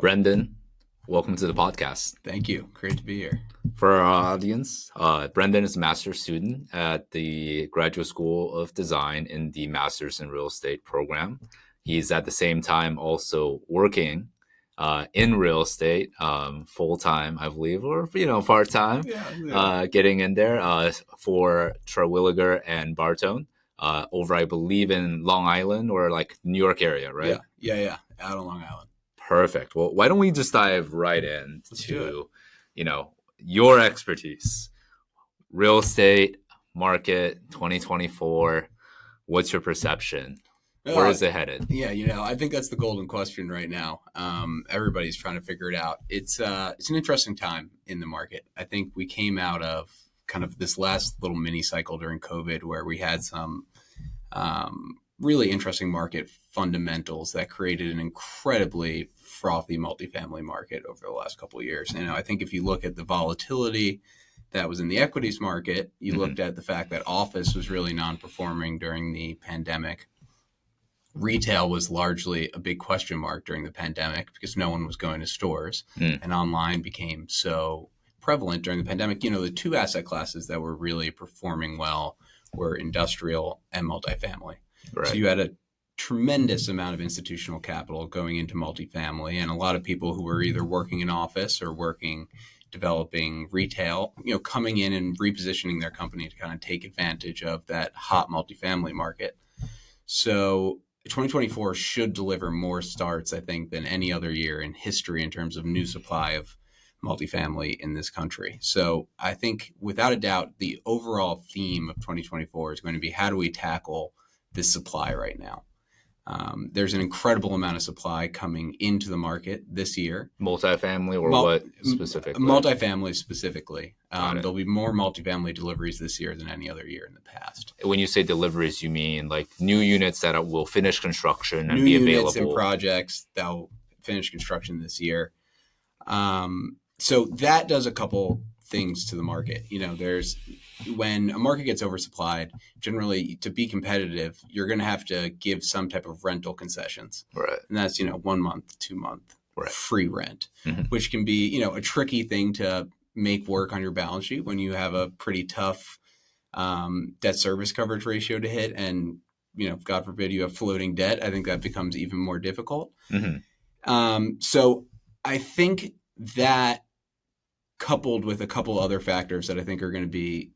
Brendan, welcome to the podcast. Thank you. Great to be here. For our audience, Brendan is a master's student at the Graduate School of Design in the Masters in Real Estate program. He's at the same time also working in real estate full time, I believe, or part time. Getting in there for Terwilliger and Bartone over, I believe, in Long Island or like New York area, right? Yeah. Out on Long Island. Perfect. Well, why don't we just dive right into, your expertise, real estate market 2024. What's your perception? Where is it headed? Yeah, I think that's the golden question right now. Everybody's trying to figure it out. It's an interesting time in the market. I think we came out of kind of this last little mini cycle during COVID where we had some really interesting market fundamentals that created an incredibly frothy multifamily market over the last couple of years. And I think if you look at the volatility that was in the equities market, you looked at the fact that office was really non-performing during the pandemic. Retail was largely a big question mark during the pandemic because no one was going to stores and online became so prevalent during the pandemic. The two asset classes that were really performing well were industrial and multifamily. Right. So you had a tremendous amount of institutional capital going into multifamily and a lot of people who were either working in office or developing retail, coming in and repositioning their company to kind of take advantage of that hot multifamily market. So 2024 should deliver more starts, I think, than any other year in history in terms of new supply of multifamily in this country. So I think without a doubt, the overall theme of 2024 is going to be how do we tackle this supply right now? There's an incredible amount of supply coming into the market this year. Multifamily or what specifically? Multifamily specifically. There'll be more multifamily deliveries this year than any other year in the past. When you say deliveries, you mean like new units that will finish construction and new be available? New units and projects that will finish construction this year. So that does a couple things to the market. When a market gets oversupplied, generally to be competitive, you're going to have to give some type of rental concessions. Right. And that's, 1 month, 2 month free rent, Mm-hmm. which can be, a tricky thing to make work on your balance sheet when you have a pretty tough debt service coverage ratio to hit. And, God forbid you have floating debt. I think that becomes even more difficult. Mm-hmm. So I think that coupled with a couple other factors that I think are going to be,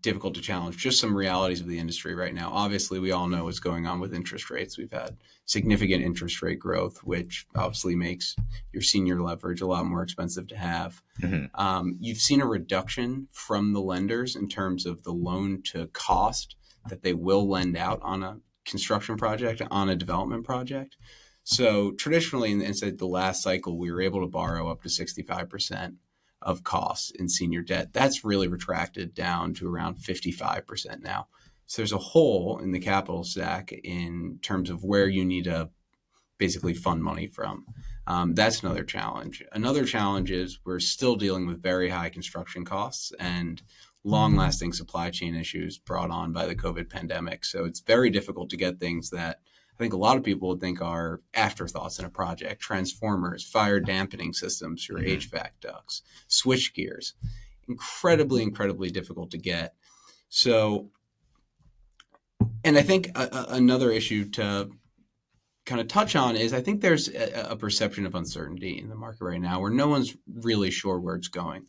difficult to challenge, just some realities of the industry right now. Obviously, we all know what's going on with interest rates. We've had significant interest rate growth, which obviously makes your senior leverage a lot more expensive to have. Mm-hmm. You've seen a reduction from the lenders in terms of the loan to cost that they will lend out on a construction project, on a development project. So traditionally, inside the last cycle, we were able to borrow up to 65% of costs in senior debt. That's really retracted down to around 55% now. So there's a hole in the capital stack in terms of where you need to basically fund money from. That's another challenge. Another challenge is we're still dealing with very high construction costs and long-lasting supply chain issues brought on by the COVID pandemic. So it's very difficult to get things that I think a lot of people would think are afterthoughts in a project: transformers, fire dampening systems, your HVAC ducts, switch gears. Incredibly difficult to get. So, and I think another issue to kind of touch on is I think there's a perception of uncertainty in the market right now where no one's really sure where it's going.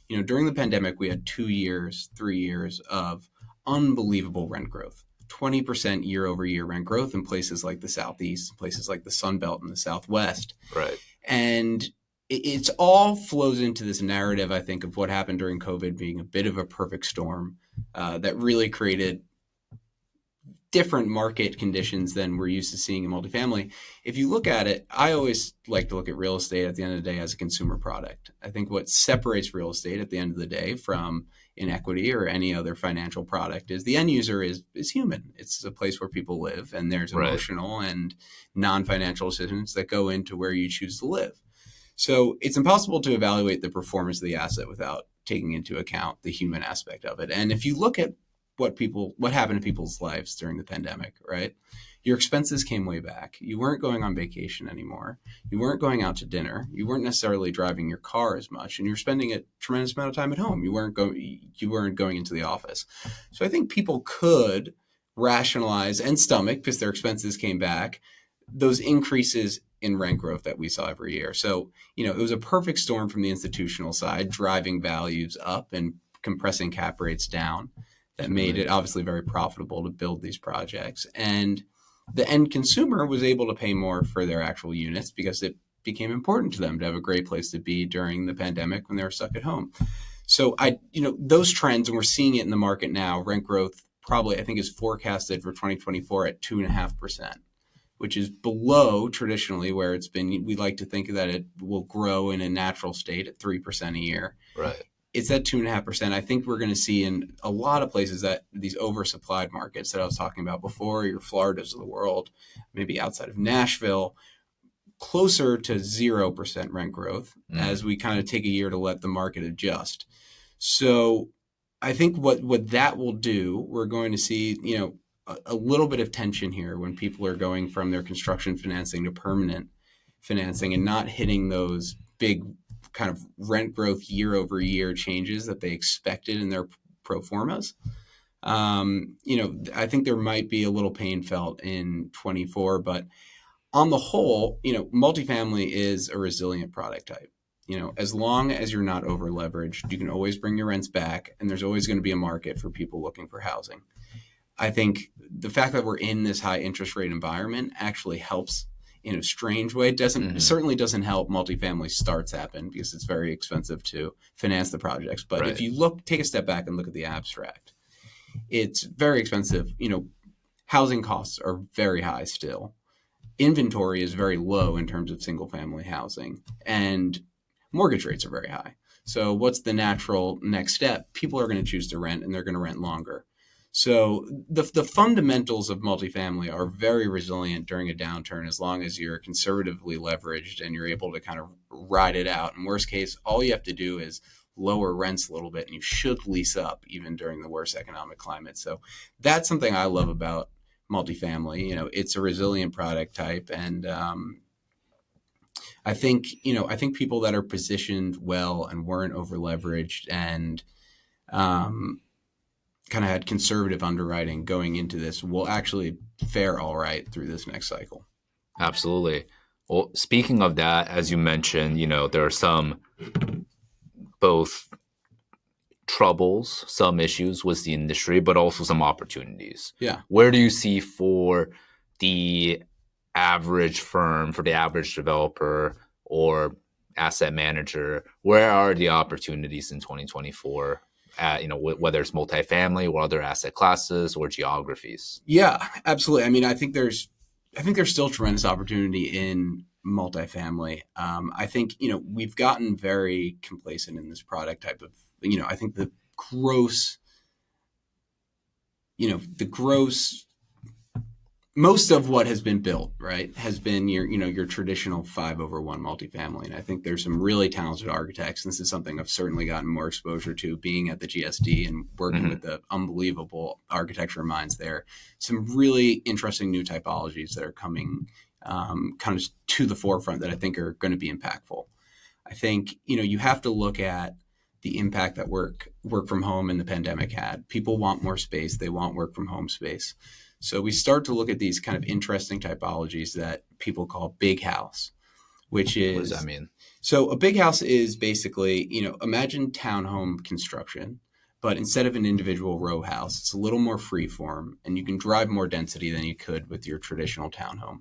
During the pandemic, we had 2 years, 3 years of unbelievable rent growth. 20% year over year rent growth in places like the Southeast, places like the Sun Belt and the Southwest. Right. And it's all flows into this narrative, I think, of what happened during COVID being a bit of a perfect storm that really created different market conditions than we're used to seeing in multifamily. If you look at it, I always like to look at real estate at the end of the day as a consumer product. I think what separates real estate at the end of the day from in equity or any other financial product is the end user is human. It's a place where people live, and there's emotional and non-financial decisions that go into where you choose to live. So it's impossible to evaluate the performance of the asset without taking into account the human aspect of it. And if you look at what happened to people's lives during the pandemic, right? your expenses came way back. You weren't going on vacation anymore. You weren't going out to dinner. You weren't necessarily driving your car as much, and you're spending a tremendous amount of time at home. You weren't going into the office. So I think people could rationalize and stomach, because their expenses came back, those increases in rent growth that we saw every year. So, it was a perfect storm from the institutional side, driving values up and compressing cap rates down. That made it obviously very profitable to build these projects. And the end consumer was able to pay more for their actual units because it became important to them to have a great place to be during the pandemic when they were stuck at home. So those trends, and we're seeing it in the market now. Rent growth probably, I think, is forecasted for 2024 at 2.5%, which is below traditionally where it's been. We like to think that it will grow in a natural state at 3% a year. Right. It's at 2.5%. I think we're going to see in a lot of places that these oversupplied markets that I was talking about before, your Floridas of the world, maybe outside of Nashville, closer to 0% rent growth as we kind of take a year to let the market adjust. So I think what that will do, we're going to see, a little bit of tension here when people are going from their construction financing to permanent financing and not hitting those big kind of rent growth year over year changes that they expected in their pro formas. I think there might be a little pain felt in 24, but on the whole, multifamily is a resilient product type. As long as you're not over leveraged, you can always bring your rents back, and there's always going to be a market for people looking for housing. I think the fact that we're in this high interest rate environment actually helps in a strange way. It certainly doesn't help multifamily starts happen because it's very expensive to finance the projects. But if you take a step back and look at the abstract, it's very expensive. Housing costs are very high still. Inventory is very low in terms of single family housing, and mortgage rates are very high. So what's the natural next step? People are going to choose to rent, and they're going to rent longer. So the fundamentals of multifamily are very resilient during a downturn as long as you're conservatively leveraged and you're able to kind of ride it out. In worst case, all you have to do is lower rents a little bit, and you should lease up even during the worst economic climate. So that's something I love about multifamily. It's a resilient product type, and I think people that are positioned well and weren't over leveraged and kind of had conservative underwriting going into this will actually fare all right through this next cycle. Absolutely. Well, speaking of that, as you mentioned, there are some both troubles, some issues with the industry, but also some opportunities. Yeah. Where do you see for the average firm, for the average developer or asset manager, where are the opportunities in 2024? Whether it's multifamily or other asset classes or geographies. Yeah, absolutely. I mean, I think there's still tremendous opportunity in multifamily. I think, we've gotten very complacent in this product type of, I think the gross, most of what has been built, right, has been your traditional 5/1 multifamily. And I think there's some really talented architects. And this is something I've certainly gotten more exposure to being at the GSD and working with the unbelievable architecture minds there. Some really interesting new typologies that are coming kind of to the forefront that I think are going to be impactful. I think, you have to look at the impact that work from home in the pandemic had. People want more space. They want work from home space. So we start to look at these kind of interesting typologies that people call big house, which is... What does that mean? So a big house is basically, imagine townhome construction, but instead of an individual row house, it's a little more freeform, and you can drive more density than you could with your traditional townhome.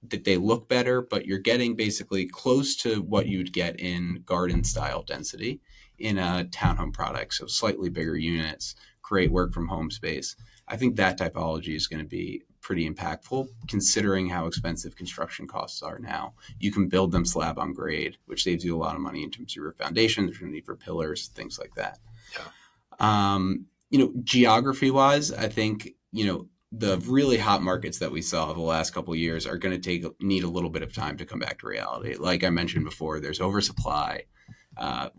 That they look better, but you're getting basically close to what you'd get in garden style density in a townhome product. So slightly bigger units, great work from home space. I think that typology is going to be pretty impactful considering how expensive construction costs are now. You can build them slab on grade, which saves you a lot of money in terms of your foundation. There's no need for pillars, things like that. Yeah. Geography wise, I think, the really hot markets that we saw the last couple of years are going to need a little bit of time to come back to reality. Like I mentioned before, there's oversupply,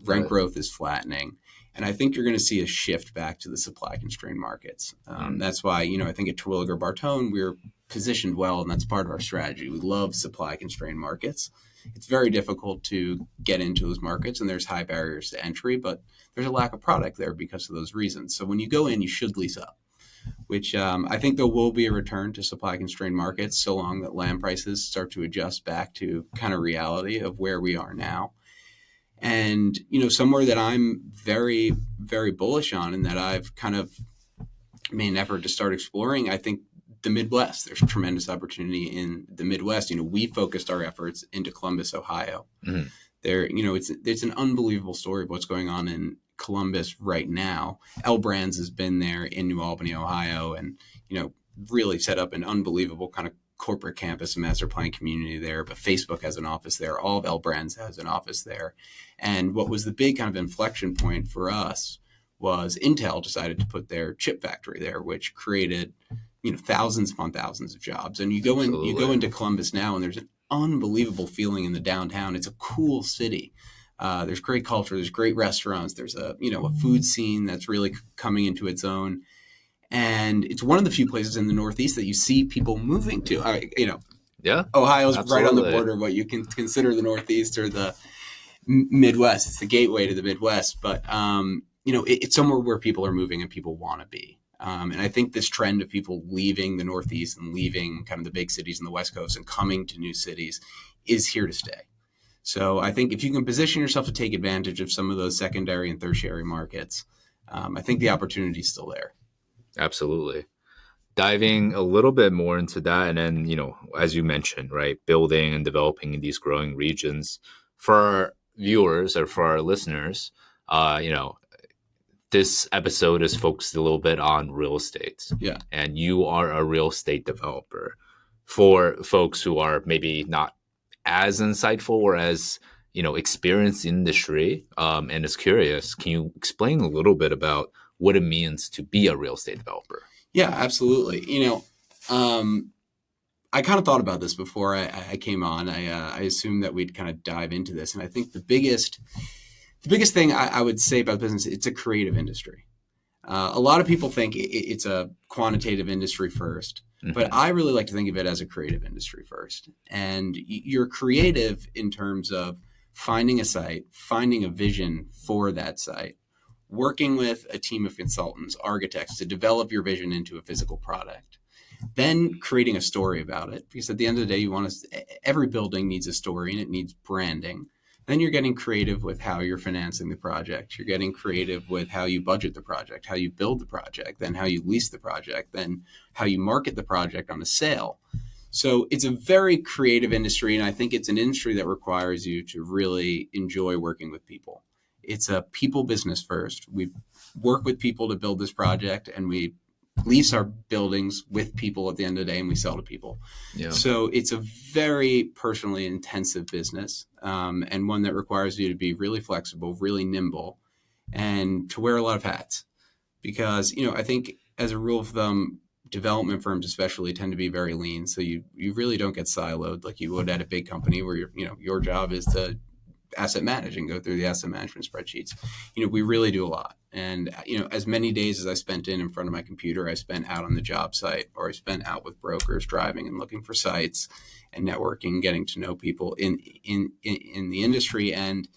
rent growth is flattening. And I think you're going to see a shift back to the supply constrained markets. That's why, I think at Terwilliger Bartone, we're positioned well, and that's part of our strategy. We love supply constrained markets. It's very difficult to get into those markets, and there's high barriers to entry, but there's a lack of product there because of those reasons. So when you go in, you should lease up, which I think there will be a return to supply constrained markets so long that land prices start to adjust back to kind of reality of where we are now. And, somewhere that I'm very, very bullish on and that I've kind of made an effort to start exploring, I think the Midwest. There's tremendous opportunity in the Midwest. We focused our efforts into Columbus, Ohio. Mm-hmm. There, it's an unbelievable story of what's going on in Columbus right now. L Brands has been there in New Albany, Ohio, and, really set up an unbelievable kind of corporate campus and master plan community there. But Facebook has an office there. All of L Brands has an office there. And what was the big kind of inflection point for us was Intel decided to put their chip factory there, which created, thousands upon thousands of jobs. And you go into Columbus now, and there's an unbelievable feeling in the downtown. It's a cool city. There's great culture. There's great restaurants. There's a food scene that's really coming into its own. And it's one of the few places in the Northeast that you see people moving to. Yeah, Ohio's absolutely right on the border of what you can consider the Northeast or the Midwest. It's the gateway to the Midwest, but it's somewhere where people are moving and people want to be. And I think this trend of people leaving the Northeast and leaving kind of the big cities in the West Coast and coming to new cities is here to stay. So I think if you can position yourself to take advantage of some of those secondary and tertiary markets, I think the opportunity is still there. Absolutely. Diving a little bit more into that, and then, as you mentioned, right, building and developing in these growing regions. For our viewers or for our listeners, this episode is focused a little bit on real estate. Yeah. And you are a real estate developer. For folks who are maybe not as insightful or as, experienced in the industry and is curious, can you explain a little bit about what it means to be a real estate developer? Yeah, absolutely. I kind of thought about this before I came on. I assumed that we'd kind of dive into this. And I think the biggest thing I would say about business, it's a creative industry. A lot of people think it's a quantitative industry first, but I really like to think of it as a creative industry first. And you're creative in terms of finding a site, finding a vision for that site, working with a team of consultants, architects to develop your vision into a physical product, then creating a story about it. Because at the end of the day, every building needs a story and it needs branding. Then you're getting creative with how you're financing the project. You're getting creative with how you budget the project, how you build the project, then how you lease the project, then how you market the project on a sale. So it's a very creative industry, and I think it's an industry that requires you to really enjoy working with people. It's a people business first. We work with people to build this project, and we lease our buildings with people at the end of the day, and we sell to people. Yeah. So it's a very personally intensive business, and one that requires you to be really flexible, really nimble, and to wear a lot of hats. Because, I think as a rule of thumb, development firms especially tend to be very lean. So you really don't get siloed like you would at a big company where your job is to asset manage and go through the asset management spreadsheets. We really do a lot. And, as many days as I spent in front of my computer, I spent out on the job site, or I spent out with brokers driving and looking for sites and networking, getting to know people in the industry. And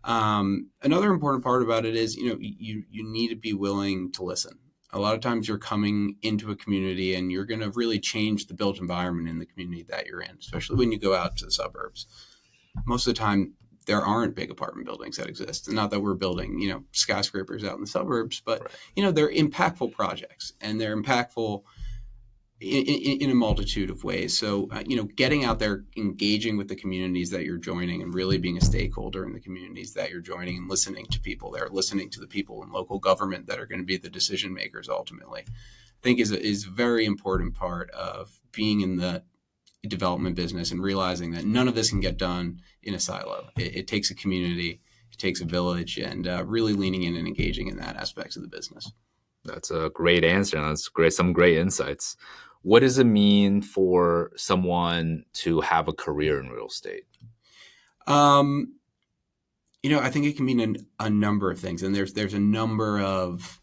another important part about it is, you need to be willing to listen. A lot of times you're coming into a community and you're going to really change the built environment in the community that you're in, especially when you go out to the suburbs. Most of the time, there aren't big apartment buildings that exist. And not that we're building, skyscrapers out in the suburbs, but, right. They're impactful projects, and they're impactful in a multitude of ways. So, getting out there, engaging with the communities that you're joining, and really being a stakeholder in the communities that you're joining, and listening to people there, listening to the people in local government that are going to be the decision makers ultimately, I think is a very important part of being in the development business, and realizing that none of this can get done in a silo. It takes a community, it takes a village, and really leaning in and engaging in that aspect of the business. That's a great answer. That's great. Some great insights. What does it mean for someone to have a career in real estate? I think it can mean a number of things, and there's a number of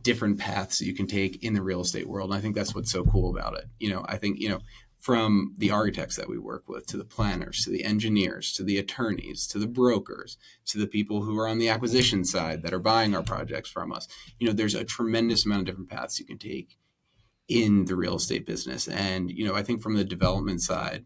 different paths that you can take in the real estate world. And I think that's what's so cool about it. I think, from the architects that we work with, to the planners, to the engineers, to the attorneys, to the brokers, to the people who are on the acquisition side that are buying our projects from us, there's a tremendous amount of different paths you can take in the real estate business. And, I think from the development side,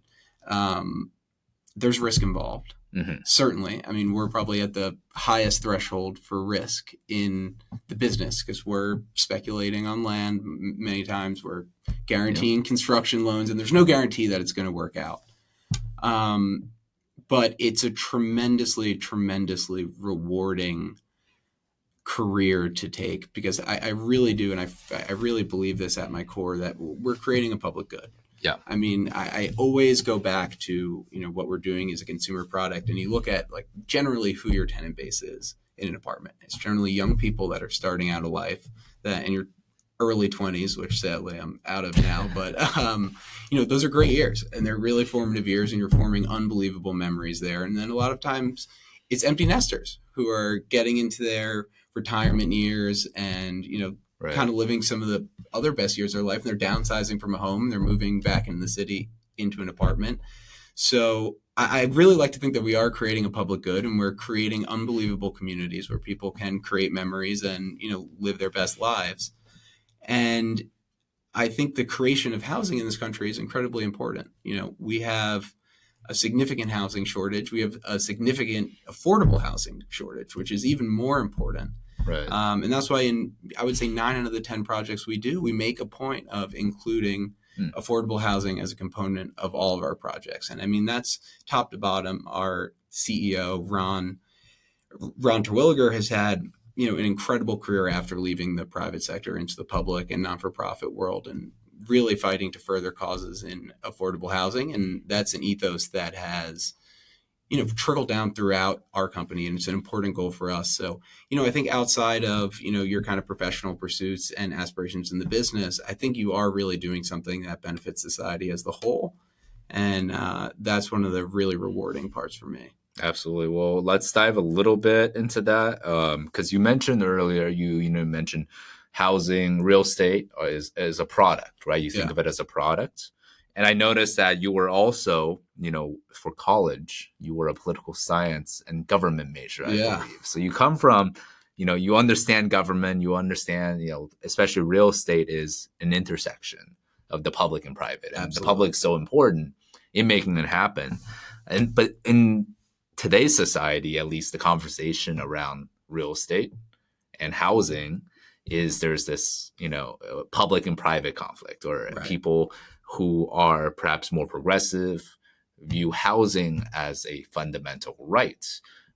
there's risk involved. Mm-hmm. Certainly. I mean, we're probably at the highest threshold for risk in the business because we're speculating on land. Many times we're guaranteeing construction loans, and there's no guarantee that it's going to work out. But it's a tremendously, tremendously rewarding career to take, because I really do, and I really believe this at my core, that we're creating a public good. Yeah. I mean, I always go back to, what we're doing is a consumer product, and you look at like generally who your tenant base is in an apartment. It's generally young people that are starting out of life, that in your early 20s, which sadly I'm out of now, but those are great years, and they're really formative years, and you're forming unbelievable memories there. And then a lot of times it's empty nesters who are getting into their retirement years and, Right. kind of living some of the other best years of their life. And they're downsizing from a home. They're moving back into the city into an apartment. So I really like to think that we are creating a public good, and we're creating unbelievable communities where people can create memories and, live their best lives. And I think the creation of housing in this country is incredibly important. We have a significant housing shortage. We have a significant affordable housing shortage, which is even more important. Right. And that's why I would say 9 out of the 10 projects we do, we make a point of including affordable housing as a component of all of our projects. And I mean, that's top to bottom. Our CEO, Ron Terwilliger, has had, an incredible career after leaving the private sector into the public and not-for-profit world, and really fighting to further causes in affordable housing. And that's an ethos that has, trickled down throughout our company, and it's an important goal for us. So, I think outside of, your kind of professional pursuits and aspirations in the business, I think you are really doing something that benefits society as the whole. And that's one of the really rewarding parts for me. Absolutely. Well, let's dive a little bit into that, because you mentioned earlier, you mentioned housing, real estate as a product, right? You think of it as a product. And I noticed that you were also, for college, you were a political science and government major, I believe. So you come from, you understand government, you understand, especially real estate is an intersection of the public and private. And the public is so important in making it happen. But in today's society, at least, the conversation around real estate and housing is there's this, public and private conflict, or people who are perhaps more progressive view housing as a fundamental right,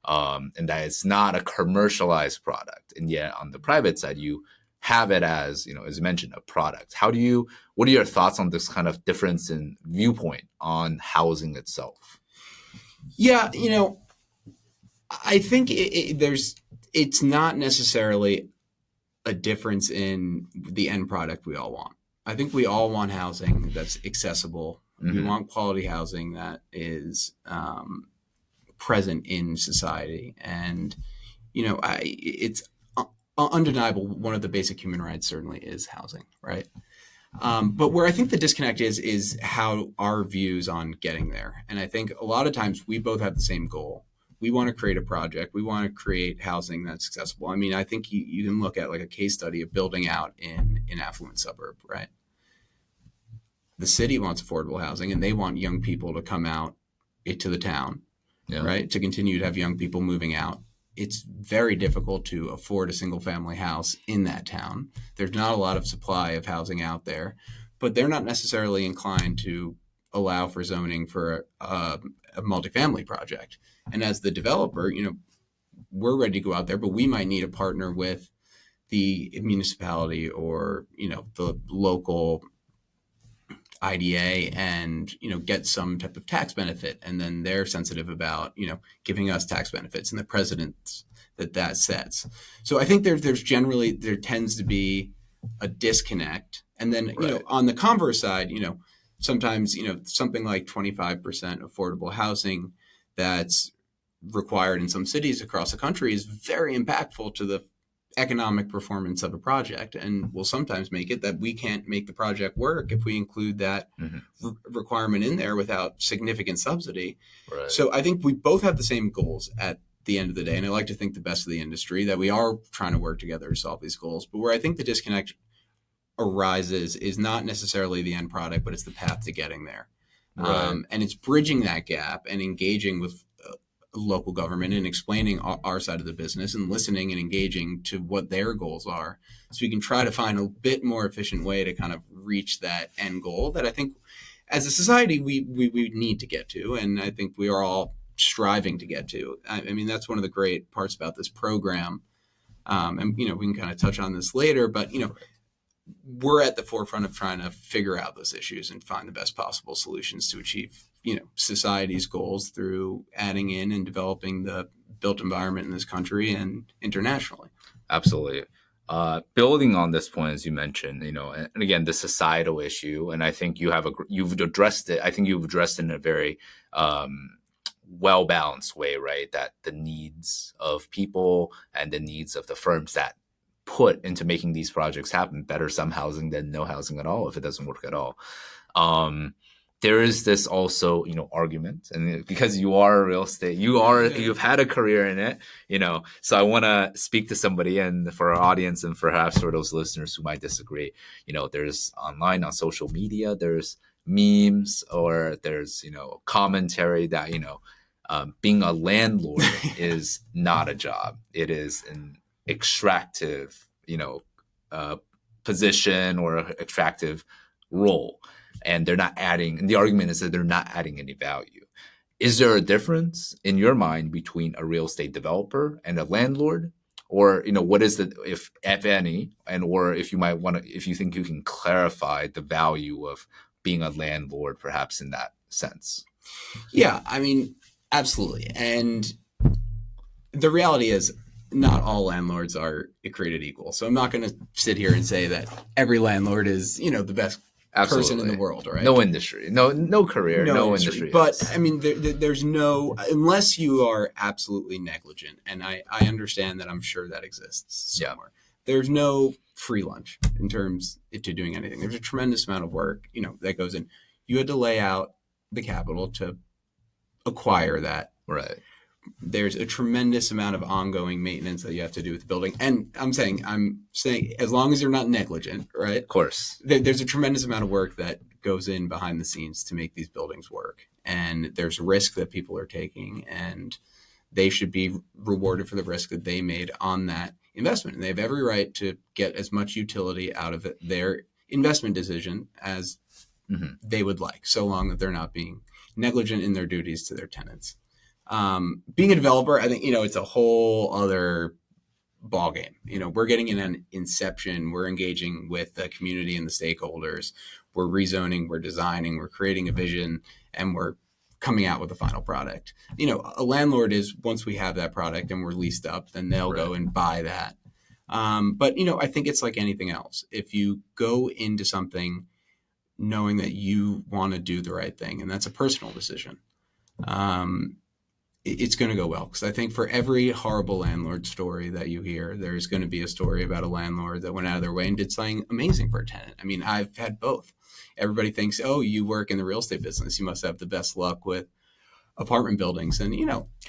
and that it's not a commercialized product. And yet on the private side, you have it as, as mentioned, a product. What are your thoughts on this kind of difference in viewpoint on housing itself? Yeah, I think it's not necessarily a difference in the end product we all want. I think we all want housing that's accessible. Mm-hmm. We want quality housing that is present in society. And, it's undeniable. One of the basic human rights certainly is housing, right? But where I think the disconnect is how our views on getting there. And I think a lot of times we both have the same goal. We want to create a project. We want to create housing that's accessible. I mean, I think you can look at like a case study of building out in an affluent suburb, right? The city wants affordable housing, and they want young people to come out to the town, right? To continue to have young people moving out. It's very difficult to afford a single family house in that town. There's not a lot of supply of housing out there, but they're not necessarily inclined to allow for zoning for a multifamily project. And as the developer, we're ready to go out there, but we might need to partner with the municipality or, the local IDA and, get some type of tax benefit. And then they're sensitive about, giving us tax benefits and the precedents that sets. So I think there tends to be a disconnect. And then, on the converse side, sometimes, something like 25% affordable housing that's required in some cities across the country is very impactful to the economic performance of a project, and will sometimes make it that we can't make the project work if we include that requirement in there without significant subsidy. Right. So I think we both have the same goals at the end of the day, and I like to think the best of the industry, that we are trying to work together to solve these goals. But where I think the disconnect arises is not necessarily the end product, but it's the path to getting there. Right. And it's bridging that gap and engaging with local government and explaining our side of the business and listening and engaging to what their goals are, so we can try to find a bit more efficient way to kind of reach that end goal that I think as a society we need to get to, and I think we are all striving to get to. I mean, that's one of the great parts about this program. And we can kind of touch on this later, but we're at the forefront of trying to figure out those issues and find the best possible solutions to achieve society's goals through adding in and developing the built environment in this country and internationally. Absolutely. Building on this point, as you mentioned, and again, the societal issue, and I think you've addressed it. I think you've addressed it in a very well-balanced way, right? That the needs of people and the needs of the firms that put into making these projects happen, better some housing than no housing at all if it doesn't work at all. There is this also, argument, and because you are real estate, you've had a career in it, so I want to speak to somebody, and for our audience and perhaps for those listeners who might disagree, there's online on social media, there's memes, or there's, commentary that, being a landlord is not a job. It is an extractive, position or extractive role. And they're not adding, and the argument is that they're not adding any value. Is there a difference in your mind between a real estate developer and a landlord? Or, what is the, if any, and or if you might want to, if you think you can clarify the value of being a landlord, perhaps in that sense? Yeah, I mean, absolutely. And the reality is not all landlords are created equal. So I'm not going to sit here and say that every landlord is, the best person in the world, right? No industry, no career, no industry. But I mean, there's no, unless you are absolutely negligent, and I understand that, I'm sure that exists somewhere. Yeah. There's no free lunch in terms to doing anything. There's a tremendous amount of work, that goes in. You had to lay out the capital to acquire that. Right. There's a tremendous amount of ongoing maintenance that you have to do with the building. And I'm saying as long as you're not negligent, right? Of course. There's a tremendous amount of work that goes in behind the scenes to make these buildings work. And there's risk that people are taking, and they should be rewarded for the risk that they made on that investment. And they have every right to get as much utility out of their investment decision as they would like, so long that they're not being negligent in their duties to their tenants. Being a developer, I think, it's a whole other ballgame. We're getting in an inception. We're engaging with the community and the stakeholders. We're rezoning, we're designing, we're creating a vision, and we're coming out with a final product. A landlord is, once we have that product and we're leased up, then they'll go and buy that. But, I think it's like anything else. If you go into something knowing that you want to do the right thing, and that's a personal decision, it's going to go well. Because I think for every horrible landlord story that you hear, there's going to be a story about a landlord that went out of their way and did something amazing for a tenant. I mean, I've had both. Everybody thinks, oh, you work in the real estate business, you must have the best luck with apartment buildings. And,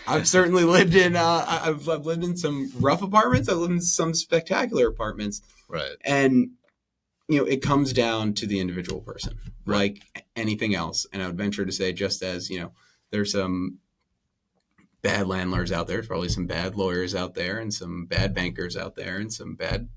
I've certainly lived in, I've lived in some rough apartments. I've lived in some spectacular apartments. Right. And, it comes down to the individual person, like anything else. And I would venture to say, just as, there's some bad landlords out there, probably some bad lawyers out there, and some bad bankers out there, and some bad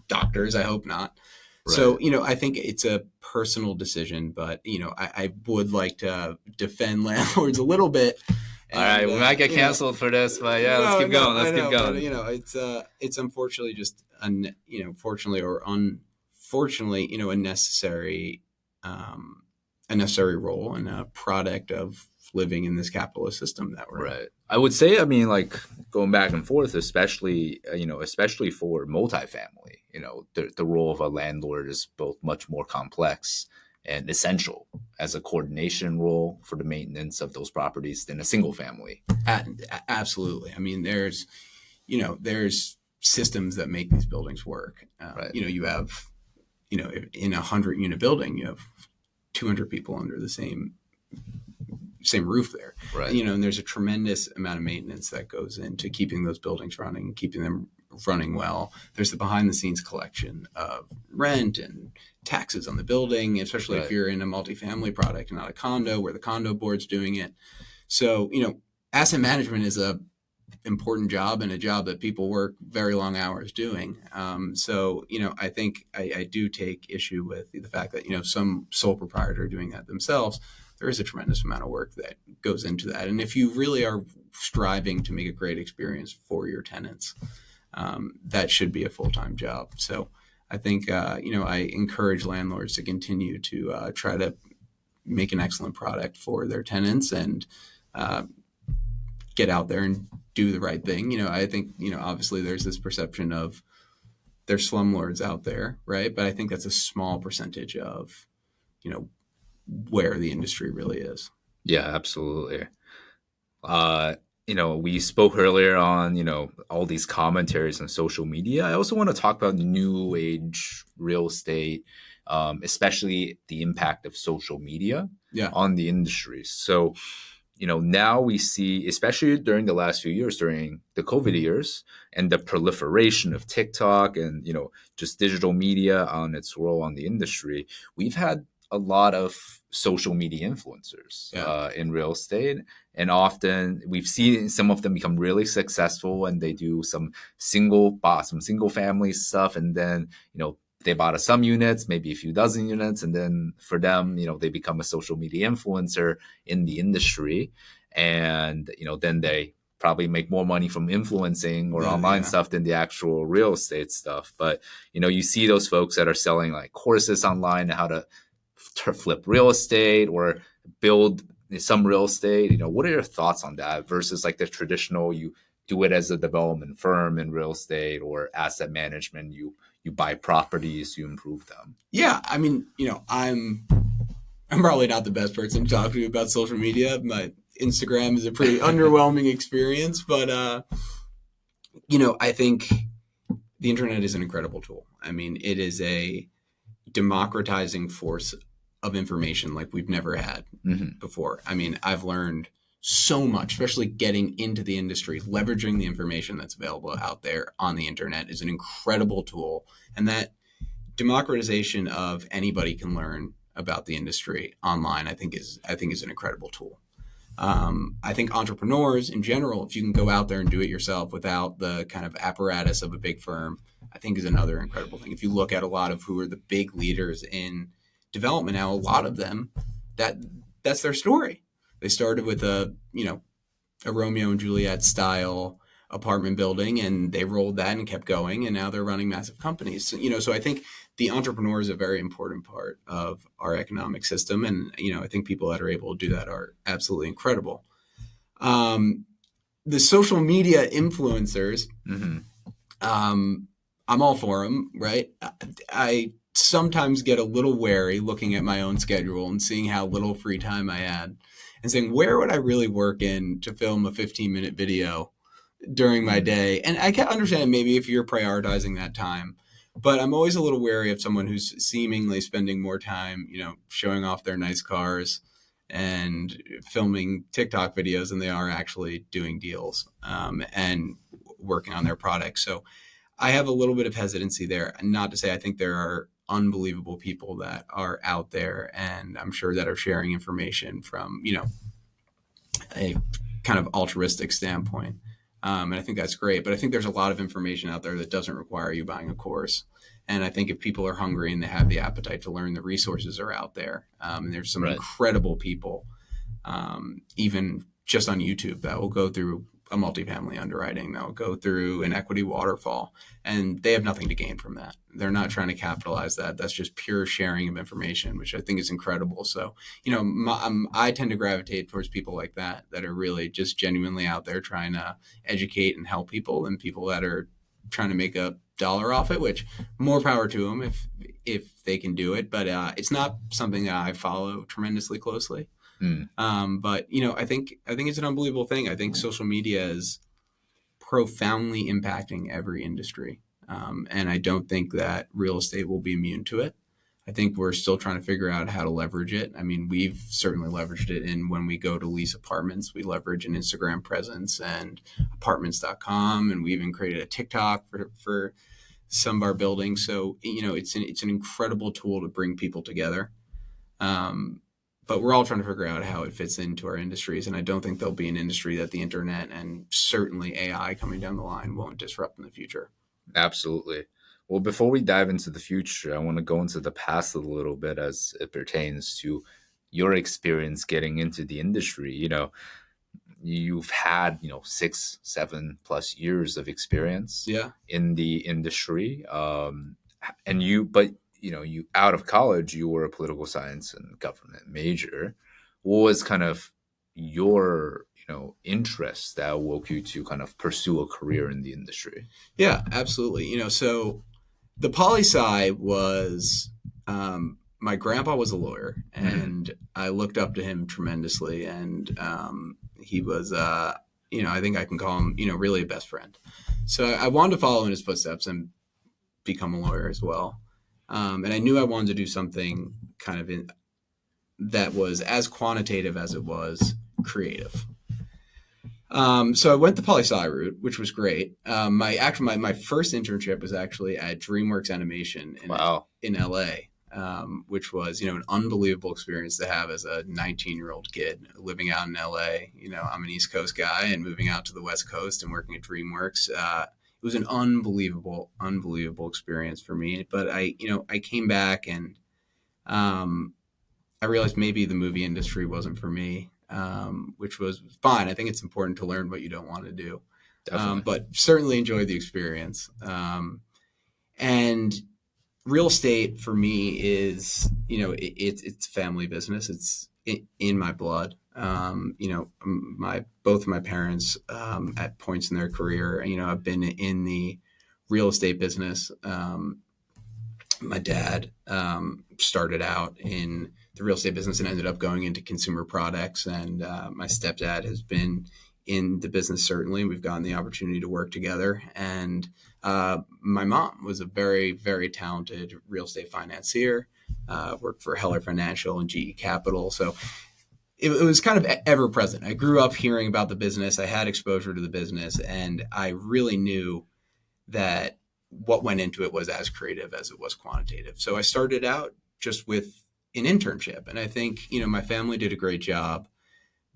doctors. I hope not. Right. So, I think it's a personal decision, but, I would like to defend landlords a little bit. And, all right, we might get canceled for this, but let's keep going. Let's keep going. But, it's unfortunately just, fortunately or unfortunately, a necessary role and a product of living in this capitalist system that we're in. I would say, I mean, like, going back and forth, especially for multifamily, the role of a landlord is both much more complex and essential as a coordination role for the maintenance of those properties than a single family. Absolutely. I mean, there's systems that make these buildings work. Right. You have, in a 100-unit building, you have 200 people under the same roof there. Right. And there's a tremendous amount of maintenance that goes into keeping those buildings running, keeping them running well. There's the behind the scenes collection of rent and taxes on the building, especially if you're in a multifamily product and not a condo where the condo board's doing it. So, asset management is a important job and a job that people work very long hours doing. So, I think I do take issue with the fact that, some sole proprietor are doing that themselves. There is a tremendous amount of work that goes into that. And if you really are striving to make a great experience for your tenants, that should be a full-time job. So I think, I encourage landlords to continue to try to make an excellent product for their tenants and get out there and do the right thing. I think, obviously there's this perception of there's slumlords out there, right? But I think that's a small percentage of, where the industry really is. Yeah, absolutely. We spoke earlier on, all these commentaries on social media. I also want to talk about new age real estate, especially the impact of social media on the industry. So, now we see, especially during the last few years, during the COVID years, and the proliferation of TikTok and, just digital media on its role on the industry, we've had a lot of social media influencers in real estate. And often we've seen some of them become really successful and they do some single family stuff. And then, they bought some units, maybe a few dozen units. And then for them, they become a social media influencer in the industry. And, then they probably make more money from influencing or online stuff than the actual real estate stuff. But, you see those folks that are selling like courses online, how to flip real estate or build some real estate. What are your thoughts on that versus like the traditional, you do it as a development firm in real estate or asset management, you buy properties, you improve them? Yeah. I mean, I'm probably not the best person to talk to about social media. My Instagram is a pretty underwhelming experience, but I think the internet is an incredible tool. I mean, it is a democratizing force of information like we've never had before. I mean, I've learned so much, especially getting into the industry. Leveraging the information that's available out there on the internet is an incredible tool. And that democratization of anybody can learn about the industry online, I think is an incredible tool. I think entrepreneurs in general, if you can go out there and do it yourself without the kind of apparatus of a big firm, I think is another incredible thing. If you look at a lot of who are the big leaders in development now, a lot of them, that's their story. They started with a Romeo and Juliet style apartment building and they rolled that and kept going. And now they're running massive companies. So I think the entrepreneur is a very important part of our economic system. And, I think people that are able to do that are absolutely incredible. The social media influencers, I'm all for them, right? I sometimes get a little wary looking at my own schedule and seeing how little free time I had and saying, where would I really work in to film a 15-minute video during my day? And I can understand maybe if you're prioritizing that time, but I'm always a little wary of someone who's seemingly spending more time, showing off their nice cars and filming TikTok videos than they are actually doing deals and working on their products. So I have a little bit of hesitancy there. Not to say I think there are unbelievable people that are out there and I'm sure that are sharing information from, a kind of altruistic standpoint. And I think that's great. But I think there's a lot of information out there that doesn't require you buying a course. And I think if people are hungry and they have the appetite to learn, the resources are out there. And there's some incredible people, even just on YouTube, that will go through a multifamily underwriting, that will go through an equity waterfall, and they have nothing to gain from that. They're not trying to capitalize that. That's just pure sharing of information, which I think is incredible. So, I tend to gravitate towards people like that are really just genuinely out there trying to educate and help people, and people that are trying to make a dollar off it, which more power to them if they can do it. But it's not something that I follow tremendously closely. Mm, But I think it's an unbelievable thing. I think social media is profoundly impacting every industry, and I don't think that real estate will be immune to it. I think we're still trying to figure out how to leverage it. I mean, we've certainly leveraged it in when we go to lease apartments, we leverage an Instagram presence and apartments.com, and we even created a TikTok for some of our buildings. So, it's an incredible tool to bring people together. Um, but we're all trying to figure out how it fits into our industries. And I don't think there'll be an industry that the internet and certainly AI coming down the line won't disrupt in the future. absolutely. Well, before we dive into the future, I want to go into the past a little bit as it pertains to your experience getting into the industry. You've had 6, 7+ years of experience Yeah. in the industry, and you out of college you were a political science and government major. What was kind of your interest that woke you to kind of pursue a career in the industry? Yeah, absolutely. So the poli sci was my grandpa was a lawyer, Mm, and I looked up to him tremendously. And he was, I think I can call him, really a best friend. So I wanted to follow in his footsteps and become a lawyer as well. And I knew I wanted to do something kind of that was as quantitative as it was creative. So I went the poli sci route, which was great. My first internship was actually at DreamWorks Animation wow. in LA, which was an unbelievable experience to have as a 19-year-old kid living out in LA. I'm an East Coast guy and moving out to the West Coast and working at DreamWorks. It was an unbelievable experience for me. But I came back and um, I realized maybe the movie industry wasn't for me, which was fine. I think it's important to learn what you don't want to do, Definitely. but certainly enjoyed the experience. And real estate for me is, it's family business. It's in my blood. My both of my parents at points in their career, have been in the real estate business. My dad started out in the real estate business and ended up going into consumer products. And my stepdad has been in the business, certainly. We've gotten the opportunity to work together. And my mom was a very, very talented real estate financier, worked for Heller Financial and GE Capital. So it was kind of ever present. I grew up hearing about the business. I had exposure to the business, and I really knew that what went into it was as creative as it was quantitative. So I started out just with an internship, and I think my family did a great job.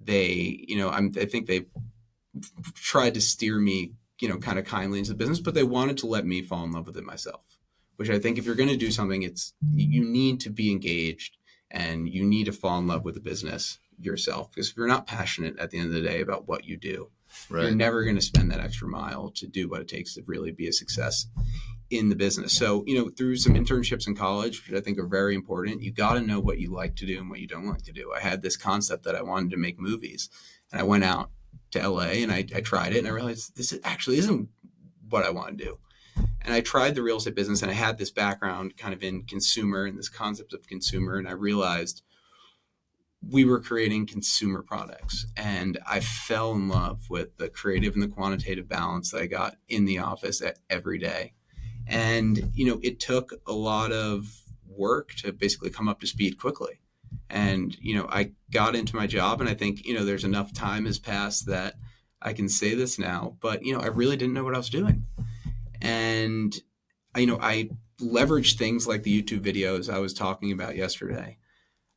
I think they tried to steer me kind of kindly into the business, but they wanted to let me fall in love with it myself. Which I think if you're going to do something, you need to be engaged and you need to fall in love with the business yourself. Because if you're not passionate at the end of the day about what you do, you're Right. never going to spend that extra mile to do what it takes to really be a success in the business. So, through some internships in college, which I think are very important, you got to know what you like to do and what you don't like to do. I had this concept that I wanted to make movies, and I went out to LA and I tried it, and I realized this actually isn't what I want to do. And I tried the real estate business, and I had this background kind of in consumer and this concept of consumer, and I realized we were creating consumer products, and I fell in love with the creative and the quantitative balance that I got in the office every day. And it took a lot of work to basically come up to speed quickly. And I got into my job, and I think there's enough time has passed that I can say this now, but I really didn't know what I was doing. And I leveraged things like the YouTube videos I was talking about yesterday.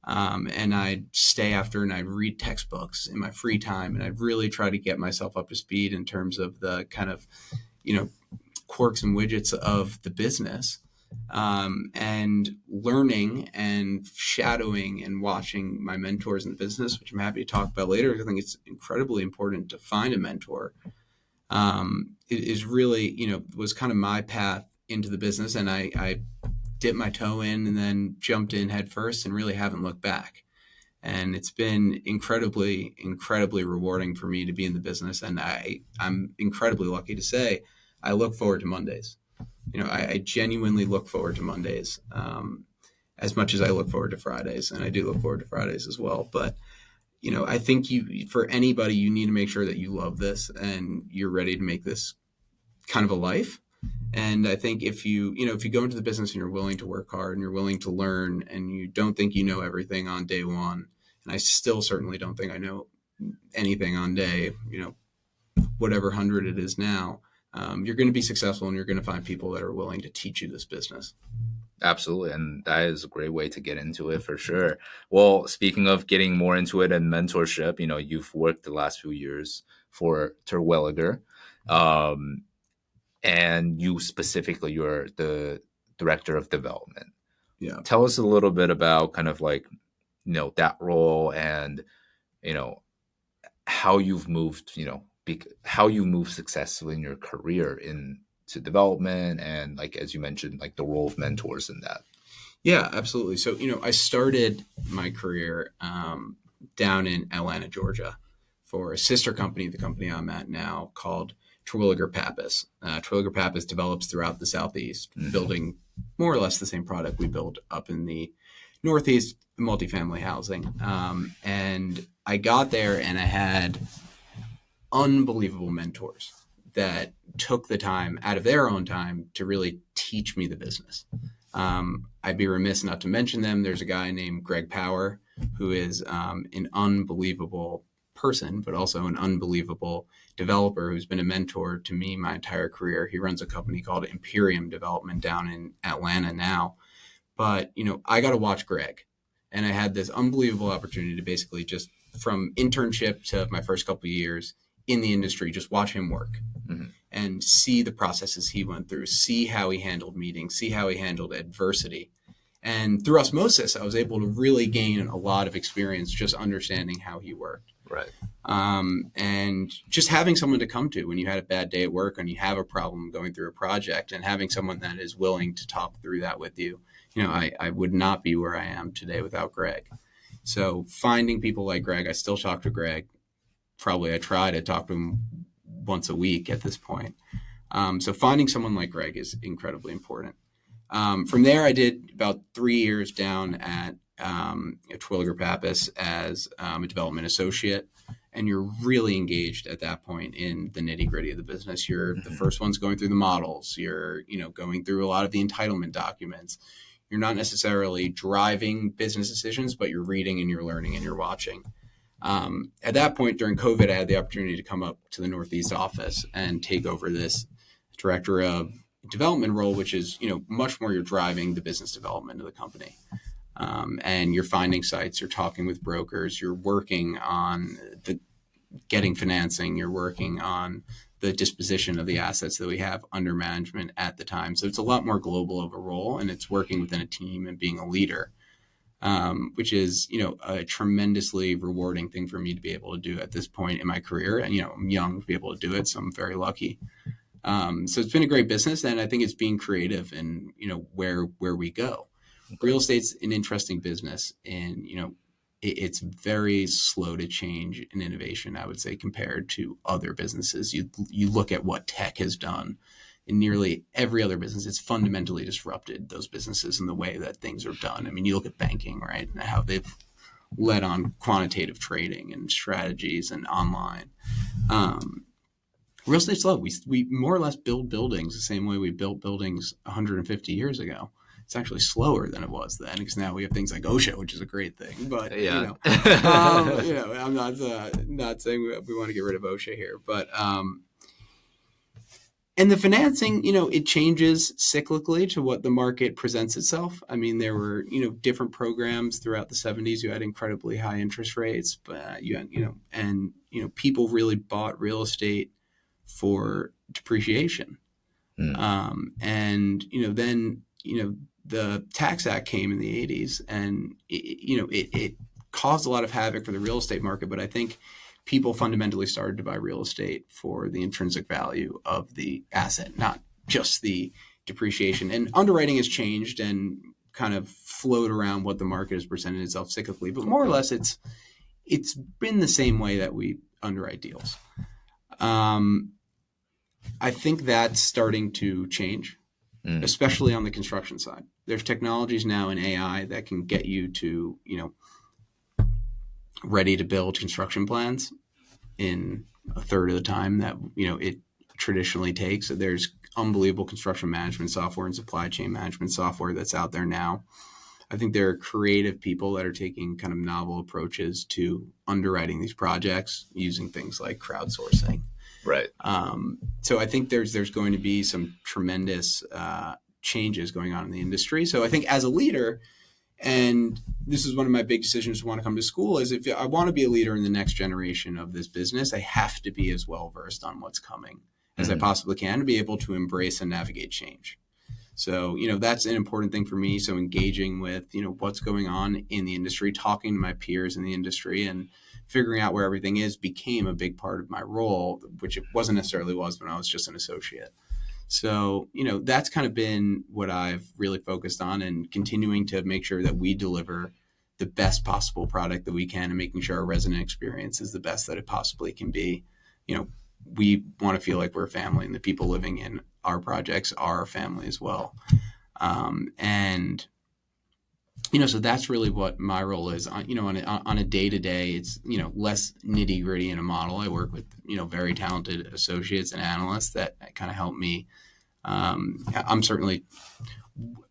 And I'd stay after and I'd read textbooks in my free time, and I'd really try to get myself up to speed in terms of the kind of you know quirks and widgets of the business, and learning and shadowing and watching my mentors in the business, which I'm happy to talk about later. I think it's incredibly important to find a mentor. It is really, was kind of my path into the business, and I dipped my toe in and then jumped in head first and really haven't looked back. And it's been incredibly rewarding for me to be in the business. And I'm incredibly lucky to say I look forward to Mondays. I genuinely look forward to Mondays, as much as I look forward to Fridays, and I do look forward to Fridays as well. But I think for anybody, you need to make sure that you love this and you're ready to make this kind of a life. And I think if you go into the business and you're willing to work hard and you're willing to learn and you don't think you know everything on day one, and I still certainly don't think I know anything on day, whatever 100 it is now, you're going to be successful and you're going to find people that are willing to teach you this business. Absolutely. And that is a great way to get into it for sure. Well, speaking of getting more into it and mentorship, you've worked the last few years for Terwilliger. And you specifically, you're the director of development. Yeah. Tell us a little bit about kind of like, that role and, how you've moved, how you moved successfully in your career into development and, like, as you mentioned, like the role of mentors in that. Yeah, absolutely. So, I started my career down in Atlanta, Georgia for a sister company, the company I'm at now, called Terwilliger Pappas. Terwilliger Pappas develops throughout the Southeast, building more or less the same product we build up in the Northeast, multifamily housing. And I got there and I had unbelievable mentors that took the time out of their own time to really teach me the business. I'd be remiss not to mention them. There's a guy named Greg Power, who is an unbelievable person, but also an unbelievable developer who's been a mentor to me my entire career. He runs a company called Imperium Development down in Atlanta now. But, I got to watch Greg. And I had this unbelievable opportunity to basically just from internship to my first couple of years in the industry, just watch him work and see the processes he went through, see how he handled meetings, see how he handled adversity. And through osmosis, I was able to really gain a lot of experience just understanding how he worked. Right. And just having someone to come to when you had a bad day at work and you have a problem going through a project, and having someone that is willing to talk through that with you. I would not be where I am today without Greg. So finding people like Greg, I still talk to Greg. Probably I try to talk to him once a week at this point. So finding someone like Greg is incredibly important. From there, I did about 3 years down at Terwilliger Pappas as a development associate. And you're really engaged at that point in the nitty gritty of the business. You're the first ones going through the models. You're, going through a lot of the entitlement documents. You're not necessarily driving business decisions, but you're reading and you're learning and you're watching. At that point during COVID, I had the opportunity to come up to the Northeast office and take over this director of development role, which is, much more you're driving the business development of the company. And you're finding sites, you're talking with brokers, you're working on getting financing, you're working on the disposition of the assets that we have under management at the time. So it's a lot more global of a role, and it's working within a team and being a leader, which is, a tremendously rewarding thing for me to be able to do at this point in my career. And, I'm young to be able to do it, so I'm very lucky. So it's been a great business, and I think it's being creative in, where we go. Real estate's an interesting business, and, it's very slow to change in innovation, I would say, compared to other businesses. You look at what tech has done in nearly every other business. It's fundamentally disrupted those businesses in the way that things are done. I mean, you look at banking, right, and how they've led on quantitative trading and strategies and online. Real estate's slow. We more or less build buildings the same way we built buildings 150 years ago. It's actually slower than it was then, because now we have things like OSHA, which is a great thing. But yeah. I'm not saying we want to get rid of OSHA here, but and the financing, it changes cyclically to what the market presents itself. I mean, there were different programs throughout the 70s. You had incredibly high interest rates, but people really bought real estate for depreciation, and then the Tax Act came in the 80s, and it caused a lot of havoc for the real estate market. But I think people fundamentally started to buy real estate for the intrinsic value of the asset, not just the depreciation. And underwriting has changed and kind of flowed around what the market has presented itself cyclically, but more or less it's been the same way that we underwrite deals. I think that's starting to change, Mm, especially on the construction side. There's technologies now in AI that can get you to, ready to build construction plans in a third of the time that, it traditionally takes. So there's unbelievable construction management software and supply chain management software that's out there now. I think there are creative people that are taking kind of novel approaches to underwriting these projects using things like crowdsourcing. right. So I think there's going to be some tremendous changes going on in the industry. So I think as a leader, and this is one of my big decisions to want to come to school, is if I want to be a leader in the next generation of this business, I have to be as well versed on what's coming as I Mm, possibly can to be able to embrace and navigate change. So, that's an important thing for me. So engaging with, what's going on in the industry, talking to my peers in the industry and figuring out where everything is became a big part of my role, which it wasn't necessarily was when I was just an associate. So, that's kind of been what I've really focused on, and continuing to make sure that we deliver the best possible product that we can and making sure our resident experience is the best that it possibly can be. You know, we want to feel like we're a family, and the people living in our projects are our family as well. And so that's really what my role is. On a day to day, it's less nitty gritty in a model. I work with very talented associates and analysts that kind of help me. I'm certainly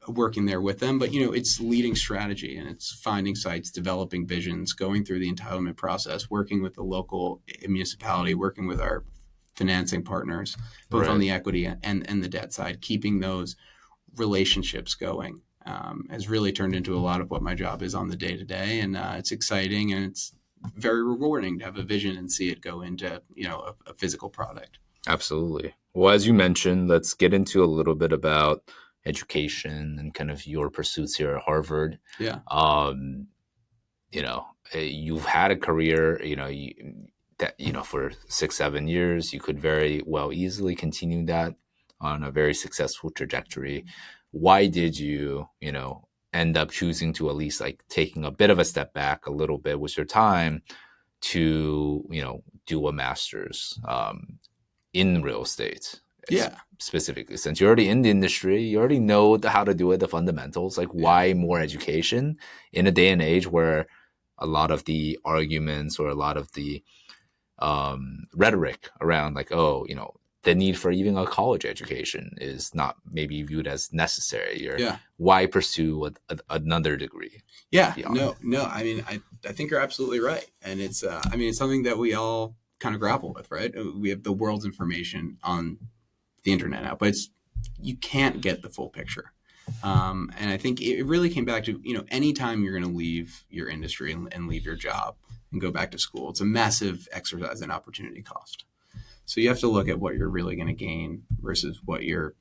working there with them, but it's leading strategy, and it's finding sites, developing visions, going through the entitlement process, working with the local municipality, working with our financing partners, both on right. the equity and the debt side, keeping those relationships going. Has really turned into a lot of what my job is on the day to day, and it's exciting, and it's very rewarding to have a vision and see it go into a physical product. Absolutely. Well, as you mentioned, let's get into a little bit about education and kind of your pursuits here at Harvard. Yeah, Um, you've had a career, for 6, 7 years. You could very well easily continue that on a very successful trajectory. Why did you, end up choosing to at least like taking a bit of a step back a little bit with your time to, do a master's in real estate? yeah. Specifically, since you're already in the industry, you already know how to do it, the fundamentals. Like, Yeah. why more education in a day and age where a lot of the arguments or a lot of the rhetoric around, like, oh, the need for even a college education is not maybe viewed as necessary, or Yeah. why pursue another degree Yeah. beyond it? No. I mean, I think you're absolutely right, and it's it's something that we all kind of grapple with, right? We have the world's information on the internet now, but you can't get the full picture. And I think it really came back to, anytime you're going to leave your industry and leave your job and go back to school, it's a massive exercise in opportunity cost. So you have to look at what you're really going to gain versus what you're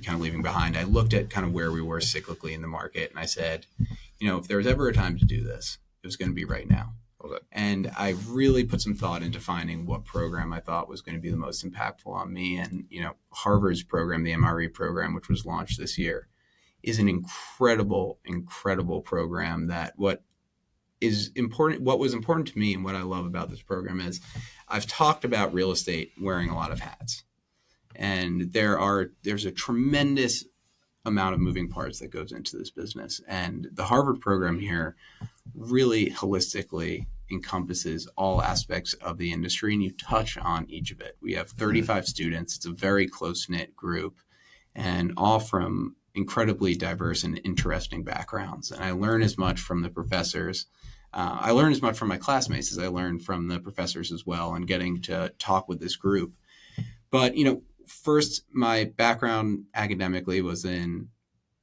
kind of leaving behind. I looked at kind of where we were cyclically in the market, and I said, if there was ever a time to do this, it was going to be right now. Okay. And I really put some thought into finding what program I thought was going to be the most impactful on me. And, Harvard's program, the MRE program, which was launched this year, is an incredible, incredible program that what was important to me and what I love about this program is I've talked about real estate wearing a lot of hats. And there's a tremendous amount of moving parts that goes into this business. And the Harvard program here really holistically encompasses all aspects of the industry, and you touch on each of it. We have 35 students. It's a very close-knit group, and all from incredibly diverse and interesting backgrounds. And I learn as much from the professors. I learn as much from my classmates as I learn from the professors as well, and getting to talk with this group. But, first, my background academically was in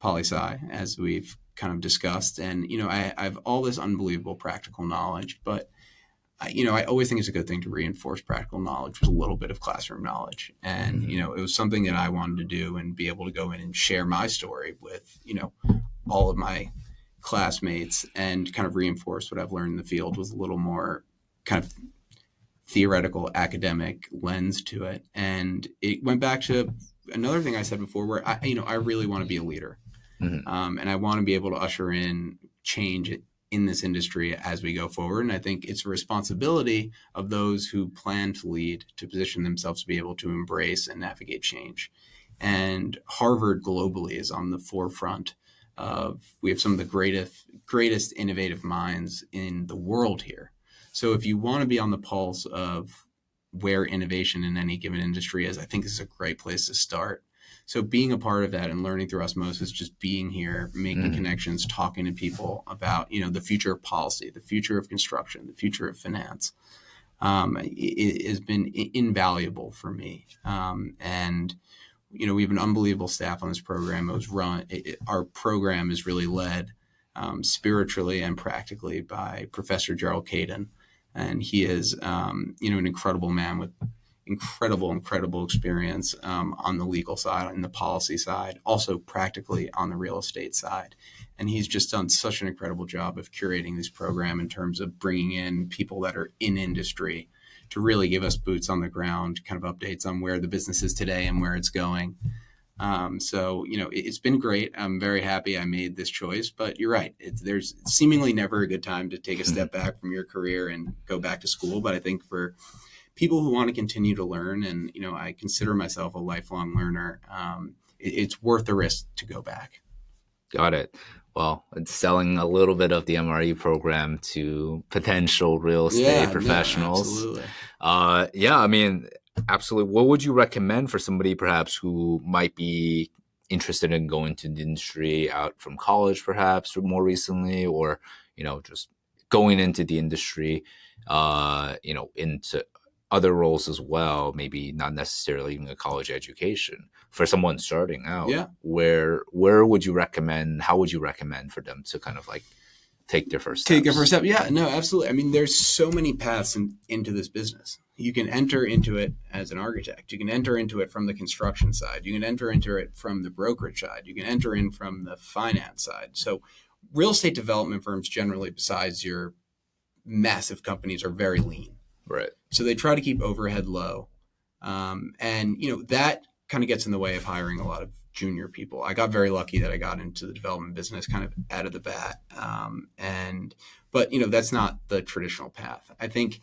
poli-sci, as we've kind of discussed. And, I have all this unbelievable practical knowledge, but, I always think it's a good thing to reinforce practical knowledge with a little bit of classroom knowledge. And, it was something that I wanted to do and be able to go in and share my story with, all of my classmates and kind of reinforce what I've learned in the field with a little more kind of theoretical academic lens to it. And it went back to another thing I said before, where I really want to be a leader. Mm-hmm. And I want to be able to usher in change in this industry as we go forward. And I think it's a responsibility of those who plan to lead to position themselves to be able to embrace and navigate change. And Harvard globally is on the forefront we have some of the greatest innovative minds in the world here. So if you want to be on the pulse of where innovation in any given industry is, I think this is a great place to start. So being a part of that and learning through osmosis, just being here, making connections, talking to people about, the future of policy, the future of construction, the future of finance, it has been invaluable for me. And we have an unbelievable staff on this program. Our program is really led spiritually and practically by Professor Gerald Caden. And he is, an incredible man with incredible experience on the legal side, on the policy side, also practically on the real estate side. And he's just done such an incredible job of curating this program in terms of bringing in people that are in industry to really give us boots on the ground, kind of updates on where the business is today and where it's going. So, it's been great. I'm very happy I made this choice, but you're right. There's seemingly never a good time to take a step back from your career and go back to school. But I think for people who want to continue to learn, and, I consider myself a lifelong learner, it's worth the risk to go back. Got it. Well, it's selling a little bit of the MRE program to potential real estate professionals. No, absolutely. Yeah, I mean, absolutely. What would you recommend for somebody perhaps who might be interested in going to the industry out from college, perhaps, or more recently, or, just going into the industry, into other roles as well, maybe not necessarily even a college education, for someone starting out? Yeah. Where would you recommend, how would you recommend for them to kind of like take their first steps? Take their first step. Yeah, no, absolutely. I mean, there's so many paths into this business. You can enter into it as an architect. You can enter into it from the construction side. You can enter into it from the brokerage side. You can enter in from the finance side. So real estate development firms generally, besides your massive companies, are very lean. Right. So they try to keep overhead low. And, that kind of gets in the way of hiring a lot of junior people. I got very lucky that I got into the development business kind of out of the bat. But that's not the traditional path. I think,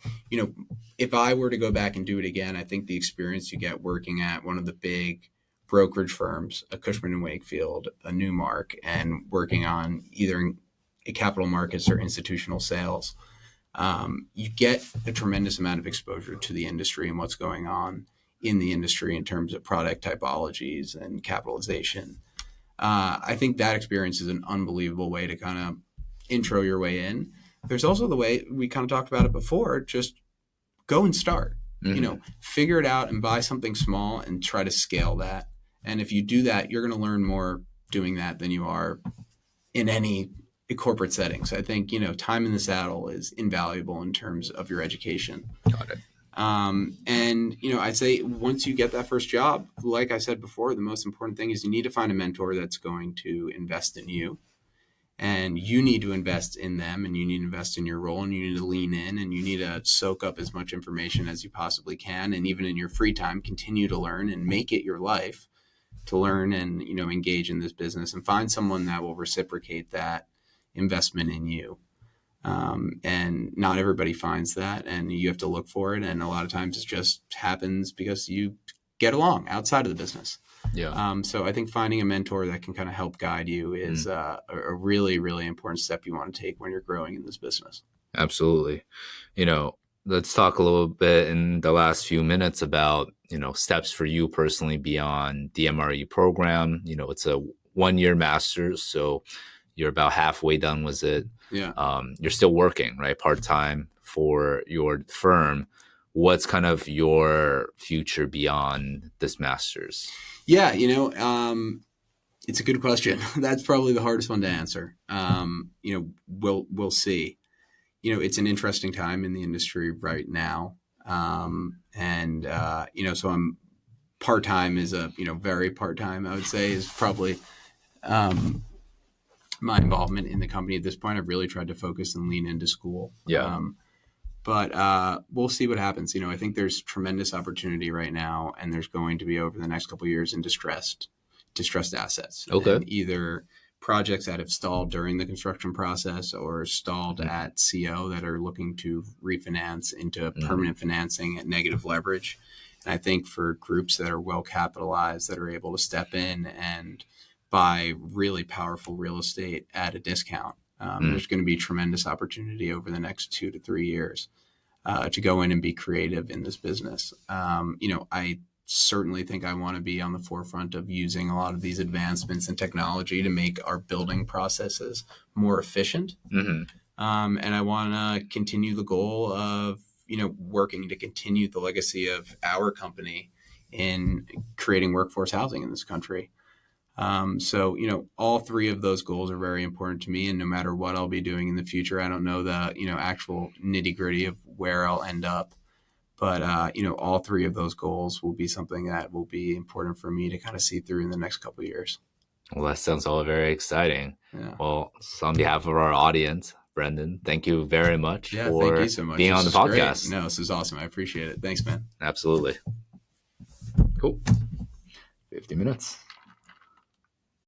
if I were to go back and do it again, I think the experience you get working at one of the big brokerage firms, a Cushman & Wakefield, a Newmark, and working on either capital markets or institutional sales, you get a tremendous amount of exposure to the industry and what's going on in the industry in terms of product typologies and capitalization. I think that experience is an unbelievable way to kind of intro your way in. There's also the way we kind of talked about it before, just go and start, figure it out and buy something small and try to scale that. And if you do that, you're going to learn more doing that than you are in any corporate settings. I think, time in the saddle is invaluable in terms of your education. Got it. And, I'd say once you get that first job, like I said before, the most important thing is you need to find a mentor that's going to invest in you, and you need to invest in them, and you need to invest in your role, and you need to lean in, and you need to soak up as much information as you possibly can. And even in your free time, continue to learn and make it your life to learn and, engage in this business, and find someone that will reciprocate that investment in you. And not everybody finds that, and you have to look for it. And a lot of times it just happens because you get along outside of the business. Yeah. So I think finding a mentor that can kind of help guide you is a really, really important step you want to take when you're growing in this business. Absolutely. Let's talk a little bit in the last few minutes about, steps for you personally beyond the MRE program. It's a 1-year master's, so you're about halfway done with it. Yeah. You're still working, right, part-time for your firm. What's kind of your future beyond this master's? Yeah, it's a good question. That's probably the hardest one to answer. We'll see. It's an interesting time in the industry right now. So I'm part-time is very part-time, I would say, is probably my involvement in the company at this point. I've really tried to focus and lean into school. Yeah. But we'll see what happens. I think there's tremendous opportunity right now, and there's going to be over the next couple of years in distressed assets. Okay. And either projects that have stalled during the construction process or stalled Mm-hmm. at CO that are looking to refinance into Mm-hmm. permanent financing at negative leverage. And I think for groups that are well capitalized, that are able to step in and buy really powerful real estate at a discount, there's going to be tremendous opportunity over the next 2 to 3 years to go in and be creative in this business. I certainly think I want to be on the forefront of using a lot of these advancements in technology to make our building processes more efficient. Mm-hmm. And I want to continue the goal of, working to continue the legacy of our company in creating workforce housing in this country. So, all three of those goals are very important to me. And no matter what I'll be doing in the future, I don't know the, actual nitty gritty of where I'll end up. But, all three of those goals will be something that will be important for me to kind of see through in the next couple of years. Well, that sounds all very exciting. Yeah. Well, so on behalf of our audience, Brendan, thank you very much Yeah. Thank you for so much. being on This the is great. podcast. No, this is awesome. I appreciate it. Thanks, man. Absolutely. Cool. 50 minutes.